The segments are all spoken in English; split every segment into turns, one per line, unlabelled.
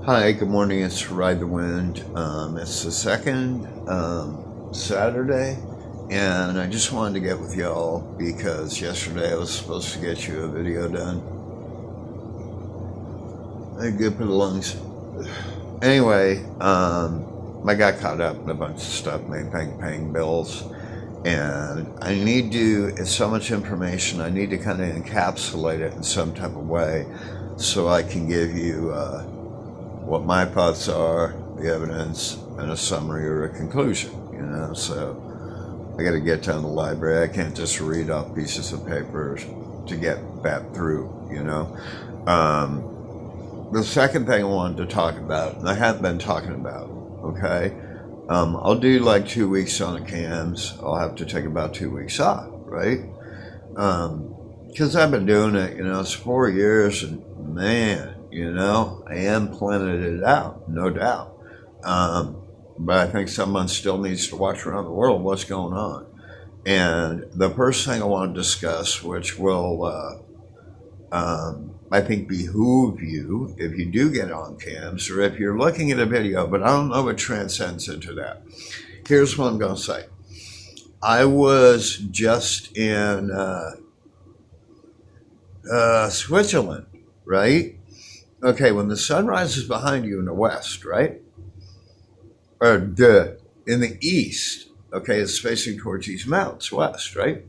Hi, good morning. It's Ride the Wind. It's the second Saturday, and I just wanted to get with y'all because yesterday I was supposed to get you a video done. Good for the lungs. Anyway, I got caught up in a bunch of stuff, paying bills, and I need to, it's so much information, I need to kind of encapsulate it in some type of way so I can give you what my thoughts are, the evidence, and a summary or a conclusion, so I got to get down to the library. I can't just read off pieces of paper to get that through. The second thing I wanted to talk about, and I have been talking about, okay, I'll do like 2 weeks on the cams. I'll have to take about 2 weeks off, right? Because I've been doing it, it's 4 years, and man, I am planning it out, no doubt. But I think someone still needs to watch around the world what's going on. And the first thing I want to discuss, which will, I think, behoove you if you do get on cams or if you're looking at a video, but I don't know what transcends into that. Here's what I'm going to say. I was just in Switzerland, right? Okay, when the sun rises behind you in the west, right? Or in the east, okay, it's facing towards these mountains, west, right?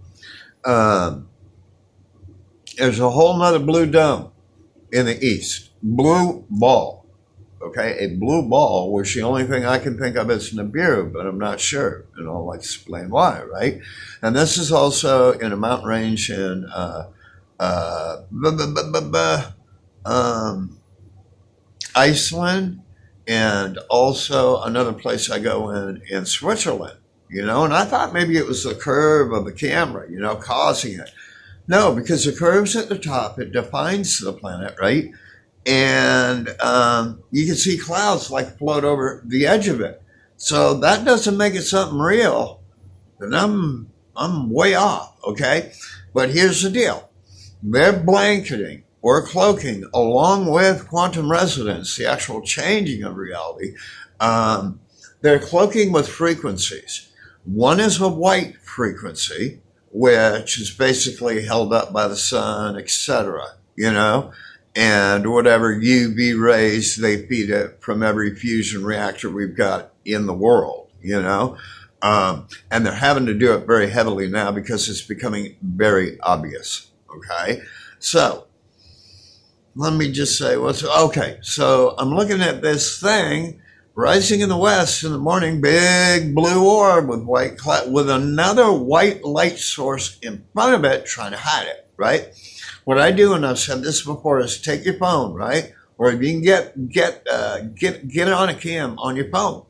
There's a whole nother blue dome in the east. Blue ball, okay? A blue ball, which the only thing I can think of is Nibiru, but I'm not sure, and I'll explain why, right? And this is also in a mountain range in Iceland, and also another place I go in Switzerland, and I thought maybe it was the curve of the camera, causing it. No, because the curve's at the top, it defines the planet, right? And you can see clouds like float over the edge of it. So that doesn't make it something real. And I'm way off, okay? But here's the deal. They're blanketing or cloaking, along with quantum resonance, the actual changing of reality, they're cloaking with frequencies. One is a white frequency, which is basically held up by the sun, etc., and whatever UV rays they feed it from every fusion reactor we've got in the world, and they're having to do it very heavily now because it's becoming very obvious, okay? So, let me just say okay. So I'm looking at this thing rising in the west in the morning, big blue orb with white cloud, with another white light source in front of it trying to hide it, right? What I do, and I've said this before, is take your phone, right? Or if you can get it on a cam on your phone,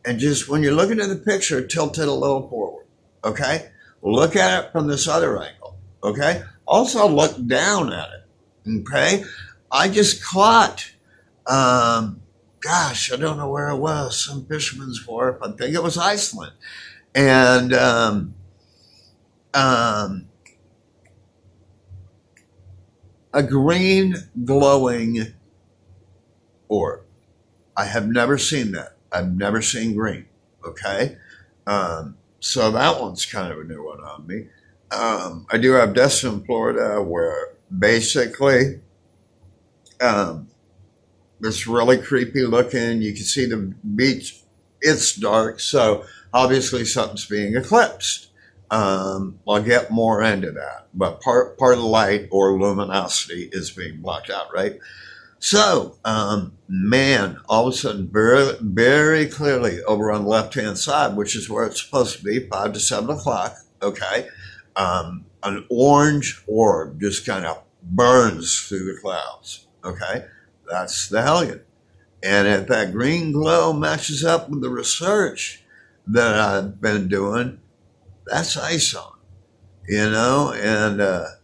and just when you're looking at the picture, tilt it a little forward, okay? Look at it from this other angle, okay? Also look down at it. Okay, I just caught, gosh, I don't know where it was, some fisherman's wharf. I think it was Iceland. And a green glowing orb. I have never seen that. I've never seen green, okay? So that one's kind of a new one on me. I do have Destin, Florida, where basically it's really creepy looking. You can see the beach. It's dark, so obviously something's being eclipsed. I'll get more into that, but part of the light or luminosity is being blocked out, right? So, man, all of a sudden, very, very clearly over on the left-hand side, which is where it's supposed to be, 5 to 7 o'clock, okay, an orange orb just kind of burns through the clouds, okay? That's the Hellion. And if that green glow matches up with the research that I've been doing, that's ISON, and to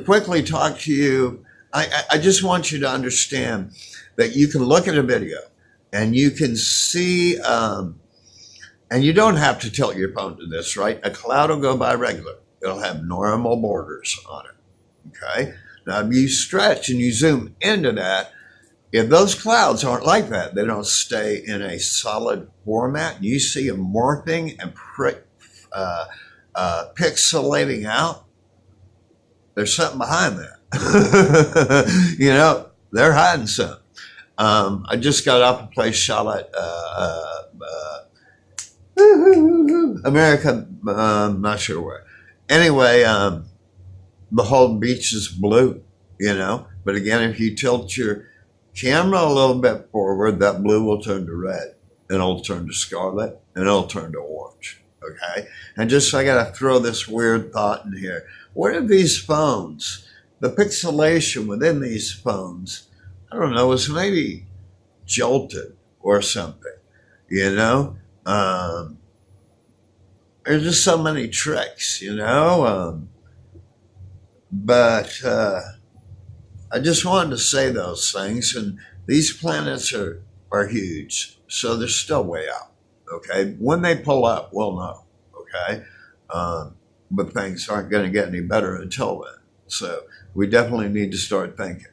quickly talk to you, I just want you to understand that you can look at a video and you can see, and you don't have to tilt your phone to this, right? A cloud will go by regular. It'll have normal borders on it, okay? Now, if you stretch and you zoom into that, If those clouds aren't like that, they don't stay in a solid format. You see them morphing and pixelating out. There's something behind that. You know, they're hiding something. I just got up a place shot at America, not sure where. Anyway, the whole beach is blue, you know. But again, if you tilt your camera a little bit forward, that blue will turn to red, and it'll turn to scarlet, and it'll turn to orange. Okay? And just I got to throw this weird thought in here. What are these phones? The pixelation within these phones, I don't know, is maybe jolted or something, you know? There's just so many tricks, you know? But I just wanted to say those things. And these planets are huge, so they're still way out, okay? When they pull up, we'll know, okay? But things aren't going to get any better until then. So we definitely need to start thinking.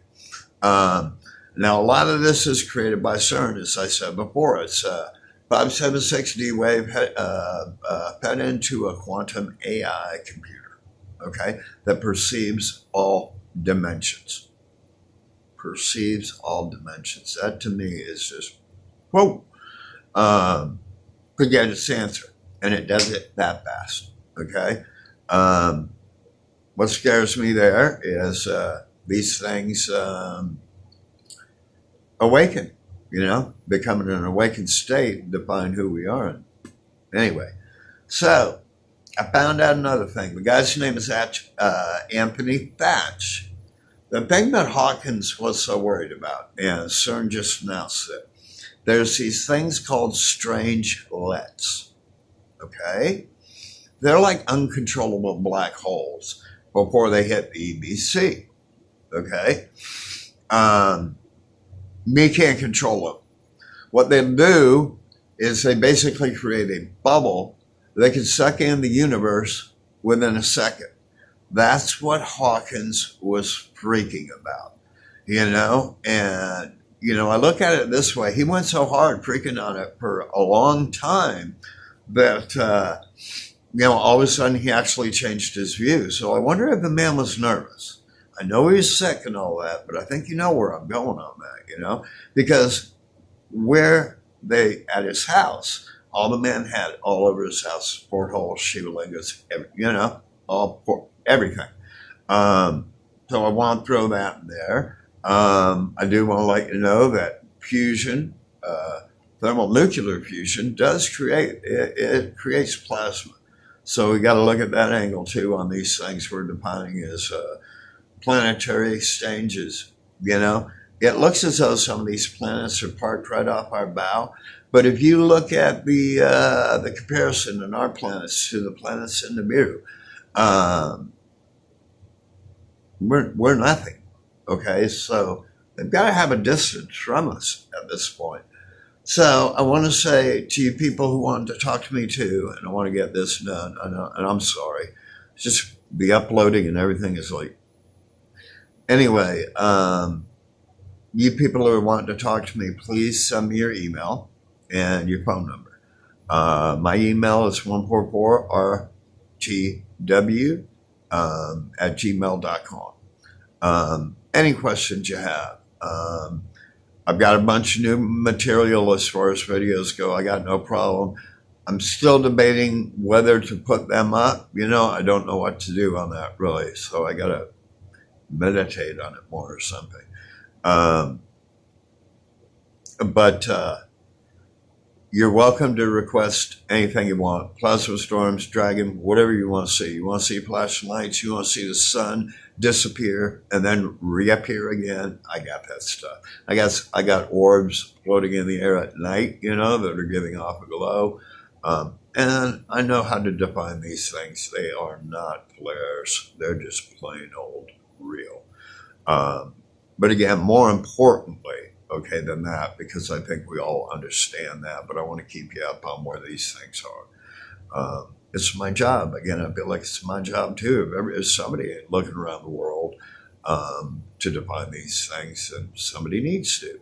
Now, a lot of this is created by CERN, as I said before. It's 576 D-Wave fed into a quantum AI computer, okay, that perceives all dimensions. Perceives all dimensions. That to me is just, whoa, forget its answer. And it does it that fast, okay? What scares me there is these things awaken, you know, become in an awakened state, define who we are. Anyway, so I found out another thing. The guy's name is Anthony Thatch. The thing that Hawkins was so worried about, and CERN just announced it, there's these things called strangelets, okay? They're like uncontrollable black holes before they hit the EBC, okay? We can't control them. What they do is they basically create a bubble that can suck in the universe within a second. That's what Hawkins was freaking about, you know? And, you know, I look at it this way. He went so hard freaking on it for a long time that, you know, all of a sudden he actually changed his view. So I wonder if the man was nervous. I know he's sick and all that, but I think you know where I'm going on that, you know? Because where they, at his house, all the men had all over his house, portholes, Shiva lingas, you know, everything. So I want to throw that in there. I do want to let you know that fusion, thermonuclear fusion, does create, it creates plasma. So we got to look at that angle too on these things we're defining as planetary exchanges, you know. It looks as though some of these planets are parked right off our bow. But if you look at the comparison in our planets to the planets in Nibiru, we're nothing, okay? So they've got to have a distance from us at this point. So I want to say to you people who wanted to talk to me too, and I want to get this done, and I'm sorry, it's just the uploading and everything is like, anyway, you people who are wanting to talk to me, please send me your email and your phone number. My email is 144rtw at gmail.com. Any questions you have. I've got a bunch of new material as far as videos go. I got no problem. I'm still debating whether to put them up. You know, I don't know what to do on that really. So I got to meditate on it more or something. But you're welcome to request anything you want. Plasma storms, dragon, whatever you want to see. You want to see flashing lights, you want to see the sun disappear and then reappear again. I got that stuff. I got orbs floating in the air at night, you know, that are giving off a glow. And I know how to define these things. They are not flares. They're just plain old real. But again, more importantly, okay, than that, because I think we all understand that, but I want to keep you up on where these things are. It's my job. Again, I feel like it's my job too. If somebody looking around the world, to define these things, and somebody needs to.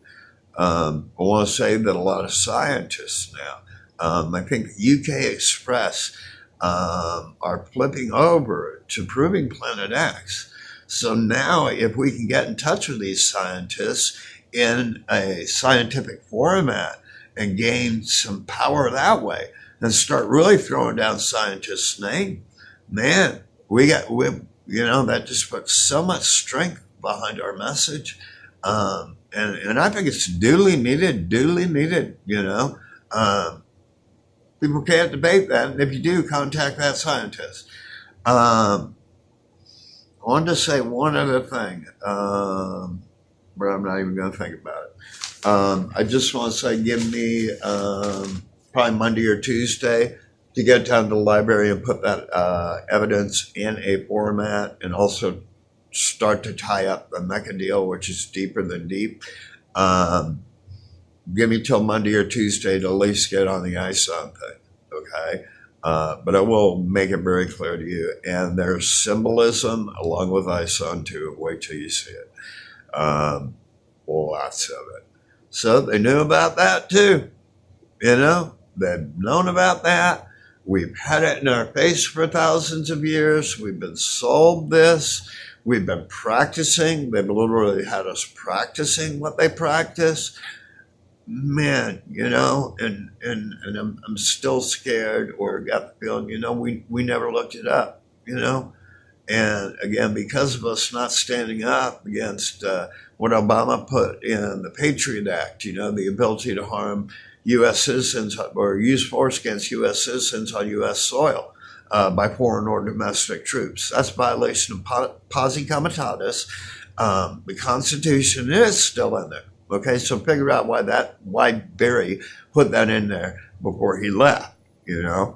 I want to say that a lot of scientists now, I think UK Express, are flipping over to proving Planet X. So now, if we can get in touch with these scientists in a scientific format and gain some power that way, and start really throwing down scientists' name, man, that just puts so much strength behind our message. And I think it's duly needed, people can't debate that. And if you do, contact that scientist. I wanted to say one other thing, but I'm not even going to think about it. I just want to say, give me probably Monday or Tuesday to get down to the library and put that evidence in a format, and also start to tie up the Mecca deal, which is deeper than deep. Give me till Monday or Tuesday to at least get on the ISON thing, okay? But I will make it very clear to you. And there's symbolism along with ISON too. Wait till you see it. Lots of it. So they knew about that too. They've known about that. We've had it in our face for thousands of years. We've been sold this. We've been practicing. They've literally had us practicing what they practice. Man, and I'm still scared, or got the feeling, we never looked it up, And again, because of us not standing up against what Obama put in the Patriot Act, the ability to harm U.S. citizens or use force against U.S. citizens on U.S. soil by foreign or domestic troops. That's a violation of posse comitatus. The Constitution is still in there. Okay, so figure out why Barry put that in there before he left, and a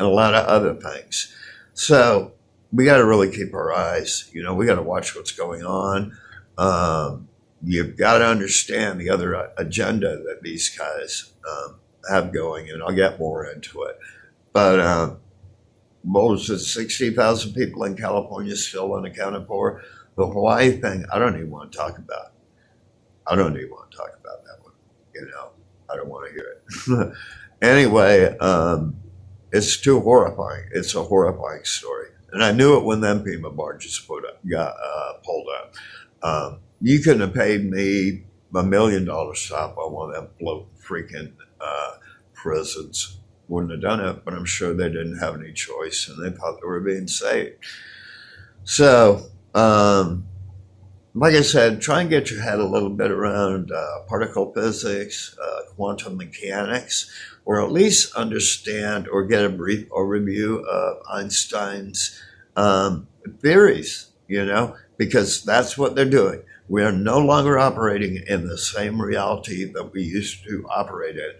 lot of other things. So we got to really keep our eyes, we got to watch what's going on. You've got to understand the other agenda that these guys have going, and I'll get more into it. But what was it, 60,000 people in California still unaccounted for? The Hawaii thing, I don't even want to talk about. I don't even want to talk about that one. I don't want to hear it. Anyway, it's too horrifying. It's a horrifying story. And I knew it when them FEMA barges got pulled up. You couldn't have paid me $1 million to stop on one of them float freaking prisons. Wouldn't have done it, but I'm sure they didn't have any choice, and they thought they were being saved. So, like I said, try and get your head a little bit around particle physics, quantum mechanics, or at least understand or get a brief overview of Einstein's theories, because that's what they're doing. We are no longer operating in the same reality that we used to operate in.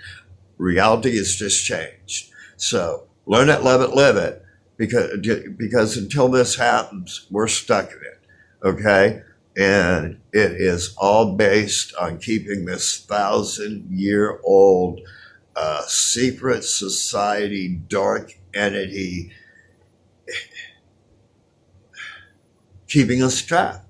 Reality has just changed. So learn it, love it, live it, because until this happens, we're stuck in it, okay? And it is all based on keeping this 1,000-year-old secret society, dark entity, keeping us trapped,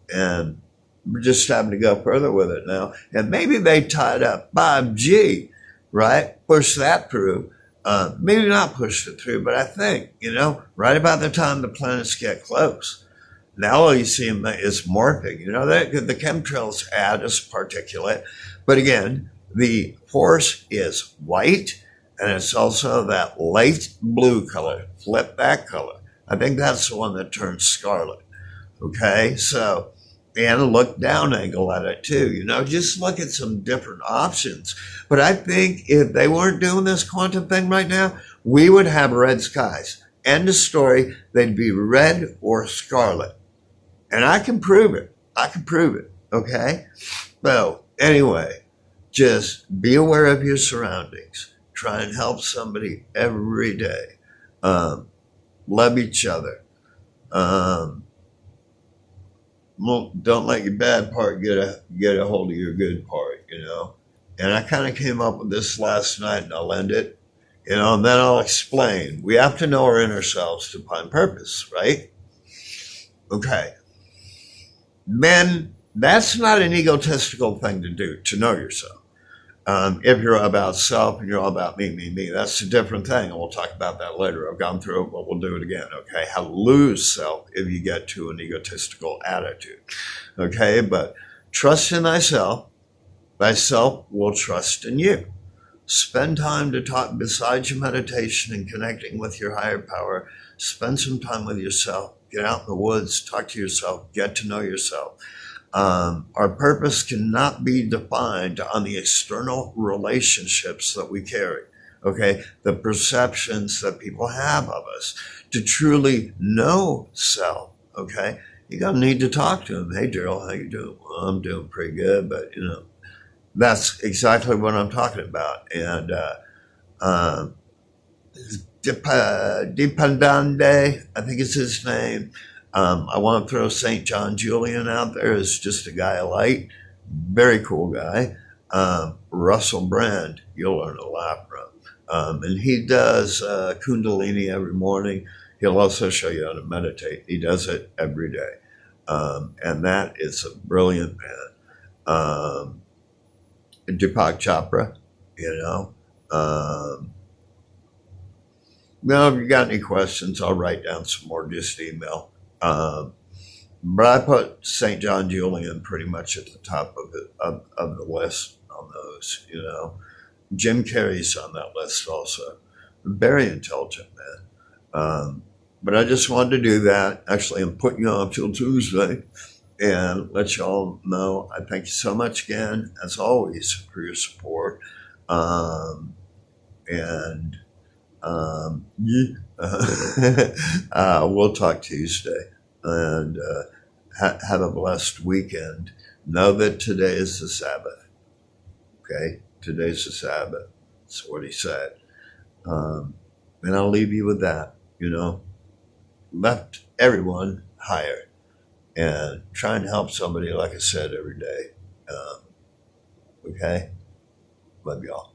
and we're just having to go further with it now. And maybe they tied up 5G, right? Push that through. Maybe not push it through, but I think, right about the time the planets get close, now all you see is morphing. The chemtrails add as particulate. But again, the force is white, and it's also that light blue color. Flip that color. I think that's the one that turns scarlet. Okay, so, and a look down angle at it too. Just look at some different options. But I think if they weren't doing this quantum thing right now, we would have red skies. End of story. They'd be red or scarlet. And I can prove it. Okay? So, anyway, just be aware of your surroundings. Try and help somebody every day. Love each other. Well, don't let your bad part get a hold of your good part, And I kind of came up with this last night, and I'll end it, and then I'll explain. We have to know our inner selves to find purpose, right? Okay. then that's not an egotistical thing to do, to know yourself. If you're about self and you're all about me, that's a different thing. And we'll talk about that later. I've gone through it, but we'll do it again. Okay. How to lose self if you get to an egotistical attitude. Okay. But trust in thyself. Thyself will trust in you. Spend time to talk besides your meditation and connecting with your higher power. Spend some time with yourself. Get out in the woods, talk to yourself, get to know yourself. Our purpose cannot be defined on the external relationships that we carry, okay? The perceptions that people have of us. To truly know self, okay? You're going to need to talk to them. Hey, Daryl, how you doing? Well, I'm doing pretty good, but, you know, that's exactly what I'm talking about. And Dipandande, I think it's his name. I want to throw St. John Julian out there as just a guy of light. Very cool guy. Russell Brand, you'll learn a lot from. And he does Kundalini every morning. He'll also show you how to meditate. He does it every day. And that is a brilliant man. Deepak Chopra, you know. Now, if you got any questions, I'll write down some more, just email. But I put St. John Julian pretty much at the top of the list on those, you know. Jim Carrey's on that list also. Very intelligent man. But I just wanted to do that. Actually, I'm putting you on till Tuesday and let you all know I thank you so much again, as always, for your support. We'll talk Tuesday, and have a blessed weekend. Know that today is the Sabbath. Okay, today's the Sabbath. That's what he said. And I'll leave you with that. You know, left everyone higher, and try and help somebody, like I said, every day. Okay, love y'all.